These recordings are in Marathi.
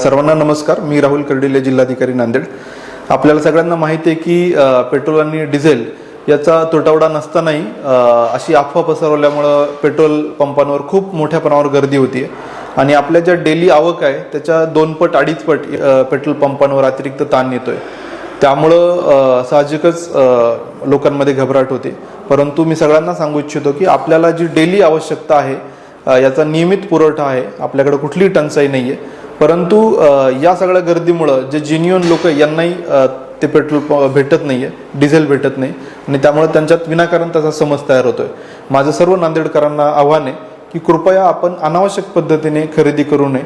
सर्वांना नमस्कार. मी राहुल कर्डिले, जिल्हाधिकारी नांदेड. आपल्याला सगळ्यांना माहिती आहे की पेट्रोल आणि डिझेल याचा तुटवडा नसतानाही अशी अफवा पसरवल्यामुळं पेट्रोल पंपांवर खूप मोठ्या प्रमाणावर गर्दी होती आणि आपल्या ज्या डेली आवक आहे त्याच्या 2 पट 2.5 पट पेट्रोल पंपांवर अतिरिक्त ताण येतोय. त्यामुळं साहजिकच लोकांमध्ये घबराट होते. परंतु मी सगळ्यांना सांगू इच्छितो की आपल्याला जी डेली आवश्यकता आहे याचा नियमित पुरवठा आहे, आपल्याकडे कुठलीही टंचाई नाही आहे. परंतु या सगळ्या गर्दीमुळं जे जेन्युइन लोक यांनाही ते पेट्रोल भेटत नाही आहे, डिझेल भेटत नाही आणि त्यामुळे त्यांच्यात विनाकारण त्याचा समज तयार होतोय. माझं सर्व नांदेडकरांना आव्हान आहे की कृपया आपण अनावश्यक पद्धतीने खरेदी करू नये.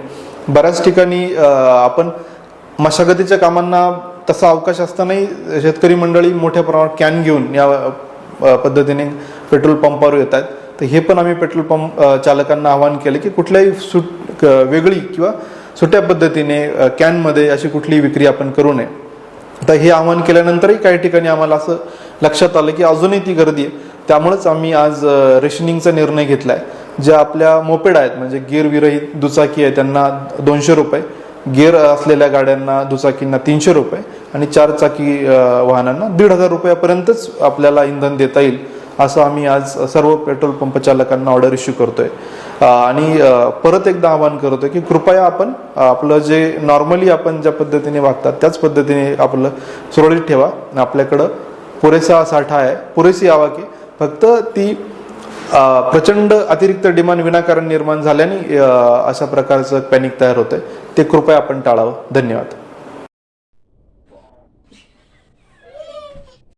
बऱ्याच ठिकाणी आपण मशागतीच्या कामांना तसा अवकाश असतानाही शेतकरी मंडळी मोठ्या प्रमाणात कॅन घेऊन या पद्धतीने पेट्रोल पंपावर येत आहेत. तर हे पण आम्ही पेट्रोल पंप चालकांना आवाहन केले की कुठल्याही वेगळी किंवा सुट्या पद्धतीने कॅनमध्ये अशी कुठलीही विक्री आपण करू नये. तर हे आवाहन केल्यानंतरही काही ठिकाणी आम्हाला असं लक्षात आलं की अजूनही ती गर्दी आहे. त्यामुळेच आम्ही आज रेशनिंगचा निर्णय घेतला आहे. ज्या आपल्या मोपेड आहेत, म्हणजे गिअर विरहित दुचाकी आहे, त्यांना 200 रुपये, गिअर असलेल्या गाड्यांना दुचाकींना 300 रुपये आणि 4 चाकी वाहनांना 1,500 रुपयापर्यंतच आपल्याला इंधन देता येईल असं आम्ही आज सर्व पेट्रोल पंप चालकांना ऑर्डर इश्यू करतोय. आणि परत एकदा आवाहन करतोय की कृपया आपण आपलं जे नॉर्मली आपण ज्या पद्धतीने वागतात त्याच पद्धतीने आपलं सुरळीत ठेवा. आपल्याकडं पुरेसा साठा आहे, पुरेशी आवक आहे. फक्त ती प्रचंड अतिरिक्त डिमांड विनाकारण निर्माण झाल्याने अशा प्रकारचं पॅनिक तयार होतंय. ते कृपया आपण टाळावं. धन्यवाद.